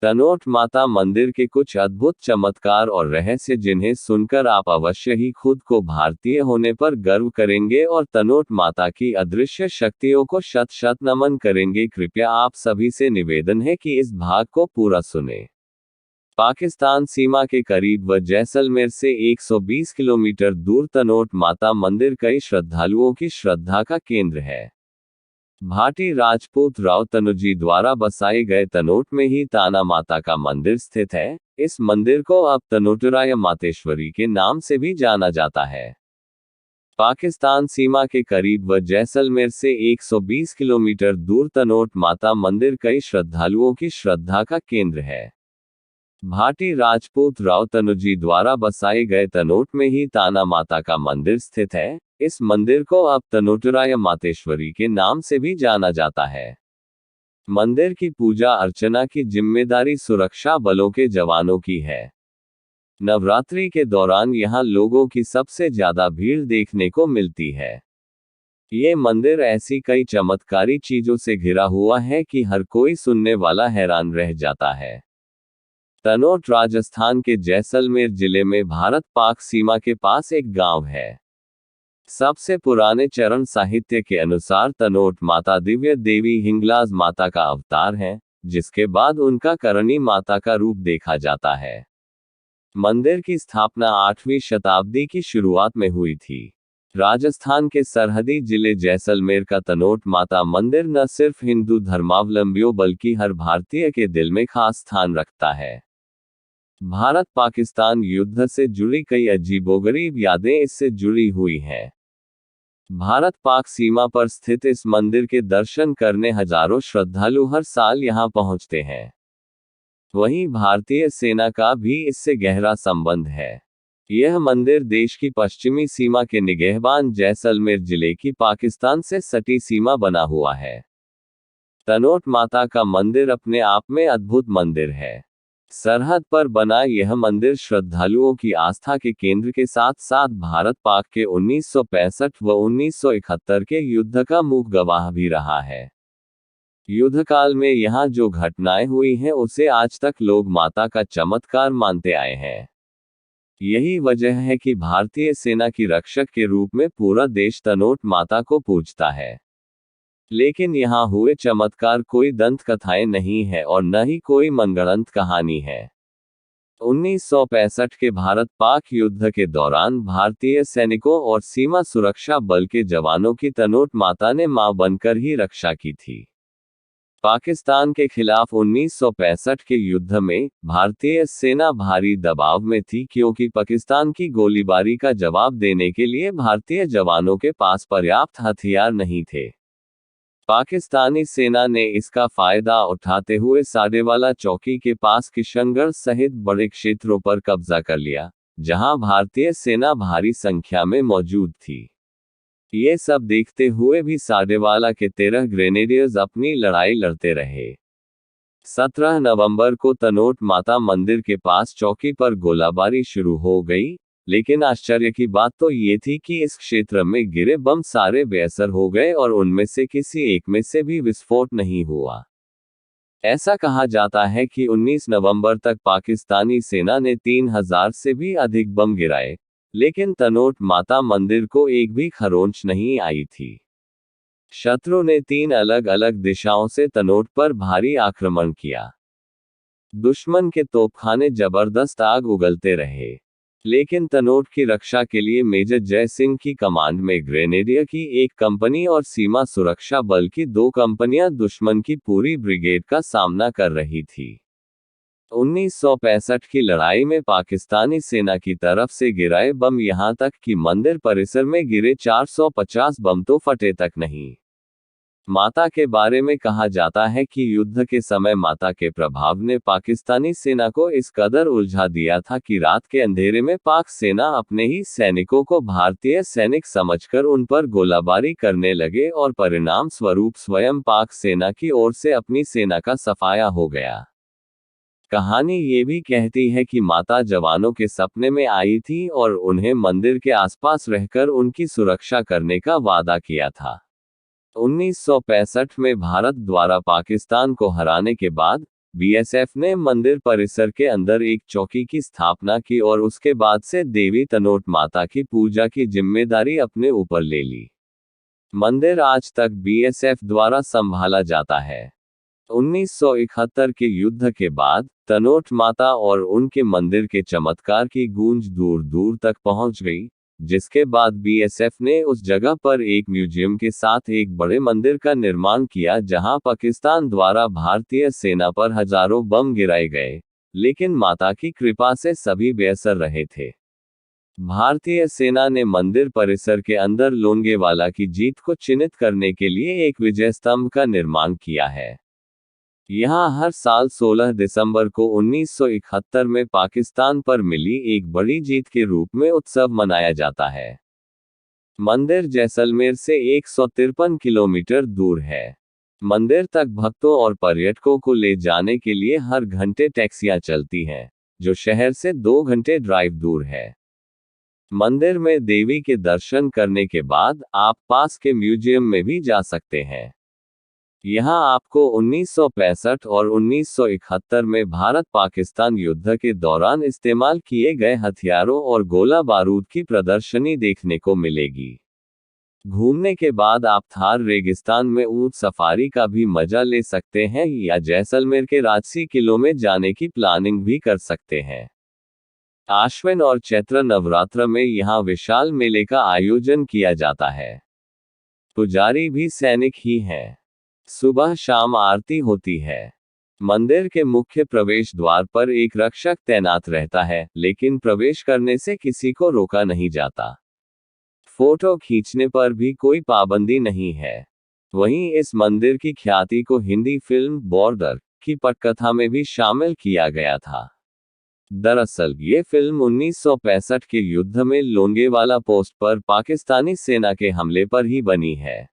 तनोट माता मंदिर के कुछ अद्भुत चमत्कार और रहस्य जिन्हें सुनकर आप अवश्य ही खुद को भारतीय होने पर गर्व करेंगे और तनोट माता की अदृश्य शक्तियों को शत शत नमन करेंगे। कृपया आप सभी से निवेदन है कि इस भाग को पूरा सुने। पाकिस्तान सीमा के करीब व जैसलमेर से 120 किलोमीटर दूर तनोट माता मंदिर कई श्रद्धालुओं की श्रद्धा का केंद्र है। भाटी राजपूत राव तनुजी द्वारा बसाए गए तनोट में ही ताना माता का मंदिर स्थित है। इस मंदिर को अब तनोटराय मातेश्वरी के नाम से भी जाना जाता है। पाकिस्तान सीमा के करीब व जैसलमेर से 120 किलोमीटर दूर तनोट माता मंदिर कई श्रद्धालुओं की श्रद्धा का केंद्र है। भाटी राजपूत राव तनुजी द्वारा बसाए गए तनोट में ही ताना माता का मंदिर स्थित है। इस मंदिर को अब तनोटराय मातेश्वरी के नाम से भी जाना जाता है। मंदिर की पूजा अर्चना की जिम्मेदारी सुरक्षा बलों के जवानों की है। नवरात्रि के दौरान यहां लोगों की सबसे ज्यादा भीड़ देखने को मिलती है। ये मंदिर ऐसी कई चमत्कारी चीजों से घिरा हुआ है कि हर कोई सुनने वाला हैरान रह जाता है। तनोट राजस्थान के जैसलमेर जिले में भारत पाक सीमा के पास एक गांव है। सबसे पुराने चरण साहित्य के अनुसार तनोट माता दिव्य देवी हिंगलाज माता का अवतार है, जिसके बाद उनका करणी माता का रूप देखा जाता है। मंदिर की स्थापना 8वीं शताब्दी की शुरुआत में हुई थी। राजस्थान के सरहदी जिले जैसलमेर का तनोट माता मंदिर न सिर्फ हिंदू धर्मावलंबियों बल्कि हर भारतीय के दिल में खास स्थान रखता है। भारत पाकिस्तान युद्ध से जुड़ी कई अजीबोगरीब यादें इससे जुड़ी हुई हैं। भारत पाक सीमा पर स्थित इस मंदिर के दर्शन करने हजारों श्रद्धालु हर साल यहां पहुंचते हैं। वहीं भारतीय सेना का भी इससे गहरा संबंध है। यह मंदिर देश की पश्चिमी सीमा के निगहबान जैसलमेर जिले की पाकिस्तान से सटी सीमा बना हुआ है। तनोट माता का मंदिर अपने आप में अद्भुत मंदिर है। सरहद पर बना यह मंदिर श्रद्धालुओं की आस्था के केंद्र के साथ साथ भारत पाक के 1965 व 1971 के युद्ध का मूक गवाह भी रहा है। युद्ध काल में यहाँ जो घटनाएं हुई हैं उसे आज तक लोग माता का चमत्कार मानते आए हैं। यही वजह है कि भारतीय सेना की रक्षक के रूप में पूरा देश तनोट माता को पूजता है। लेकिन यहाँ हुए चमत्कार कोई दंत कथाएं नहीं है और न ही कोई मनगढ़ंत कहानी है। 1965 के भारत पाक युद्ध के दौरान भारतीय सैनिकों और सीमा सुरक्षा बल के जवानों की तनोट माता ने मां बनकर ही रक्षा की थी। पाकिस्तान के खिलाफ 1965 के युद्ध में भारतीय सेना भारी दबाव में थी क्योंकि पाकिस्तान की गोलीबारी का जवाब देने के लिए भारतीय जवानों के पास पर्याप्त हथियार नहीं थे। पाकिस्तानी सेना ने इसका फायदा उठाते हुए साडेवाला चौकी के पास किशनगढ़ सहित बड़े क्षेत्रों पर कब्जा कर लिया, जहां भारतीय सेना भारी संख्या में मौजूद थी। ये सब देखते हुए भी साडेवाला के 13 ग्रेनेडियर्स अपनी लड़ाई लड़ते रहे। 17 नवंबर को तनोट माता मंदिर के पास चौकी पर गोलाबारी शुरू हो गई, लेकिन आश्चर्य की बात तो ये थी कि इस क्षेत्र में गिरे बम सारे बेअसर हो गए और उनमें से किसी एक में से भी विस्फोट नहीं हुआ। ऐसा कहा जाता है कि 19 नवंबर तक पाकिस्तानी सेना ने 3000 से भी अधिक बम गिराए, लेकिन तनोट माता मंदिर को एक भी खरोंच नहीं आई थी। शत्रु ने 3 अलग अलग दिशाओं से तनोट पर भारी आक्रमण किया। दुश्मन के तोपखाने जबरदस्त आग उगलते रहे, लेकिन तनोट की रक्षा के लिए मेजर जय सिंह की कमांड में ग्रेनेडियर की एक कंपनी और सीमा सुरक्षा बल की 2 कंपनियां दुश्मन की पूरी ब्रिगेड का सामना कर रही थी। 1965 की लड़ाई में पाकिस्तानी सेना की तरफ से गिराए बम यहां तक कि मंदिर परिसर में गिरे 450 बम तो फटे तक नहीं। माता के बारे में कहा जाता है कि युद्ध के समय माता के प्रभाव ने पाकिस्तानी सेना को इस कदर उलझा दिया था कि रात के अंधेरे में पाक सेना अपने ही सैनिकों को भारतीय सैनिक समझकर उन पर गोलाबारी करने लगे और परिणाम स्वरूप स्वयं पाक सेना की ओर से अपनी सेना का सफाया हो गया। कहानी ये भी कहती है कि माता जवानों के सपने में आई थी और उन्हें मंदिर के आसपास रहकर उनकी सुरक्षा करने का वादा किया था। 1965 में भारत द्वारा पाकिस्तान को हराने के बाद बीएसएफ ने मंदिर परिसर के अंदर एक चौकी की स्थापना की और उसके बाद से देवी तनोट माता की पूजा की जिम्मेदारी अपने ऊपर ले ली। मंदिर आज तक बीएसएफ द्वारा संभाला जाता है। 1971 के युद्ध के बाद तनोट माता और उनके मंदिर के चमत्कार की गूंज दूर दूर तक पहुंच गई, जिसके बाद बीएसएफ ने उस जगह पर एक म्यूजियम के साथ एक बड़े मंदिर का निर्माण किया जहां पाकिस्तान द्वारा भारतीय सेना पर हजारों बम गिराए गए, लेकिन माता की कृपा से सभी बेअसर रहे थे। भारतीय सेना ने मंदिर परिसर के अंदर लोंगेवाला की जीत को चिन्हित करने के लिए एक विजय स्तंभ का निर्माण किया है। यहाँ हर साल 16 दिसंबर को 1971 में पाकिस्तान पर मिली एक बड़ी जीत के रूप में उत्सव मनाया जाता है। मंदिर जैसलमेर से 153 किलोमीटर दूर है। मंदिर तक भक्तों और पर्यटकों को ले जाने के लिए हर घंटे टैक्सियां चलती हैं, जो शहर से 2 घंटे ड्राइव दूर है। मंदिर में देवी के दर्शन करने के बाद आप पास के म्यूजियम में भी जा सकते हैं। यहाँ आपको 1965 और 1971 में भारत पाकिस्तान युद्ध के दौरान इस्तेमाल किए गए हथियारों और गोला बारूद की प्रदर्शनी देखने को मिलेगी। घूमने के बाद आप थार रेगिस्तान में ऊंट सफारी का भी मजा ले सकते हैं या जैसलमेर के राजसी किलों में जाने की प्लानिंग भी कर सकते हैं। आश्विन और चैत्र नवरात्र में यहाँ विशाल मेले का आयोजन किया जाता है। पुजारी भी सैनिक ही हैं। सुबह शाम आरती होती है। मंदिर के मुख्य प्रवेश द्वार पर एक रक्षक तैनात रहता है, लेकिन प्रवेश करने से किसी को रोका नहीं जाता। फोटो खींचने पर भी कोई पाबंदी नहीं है। वहीं इस मंदिर की ख्याति को हिंदी फिल्म बॉर्डर की पटकथा में भी शामिल किया गया था। दरअसल ये फिल्म 1965 के युद्ध में लोंगेवाला पोस्ट पर पाकिस्तानी सेना के हमले पर ही बनी है।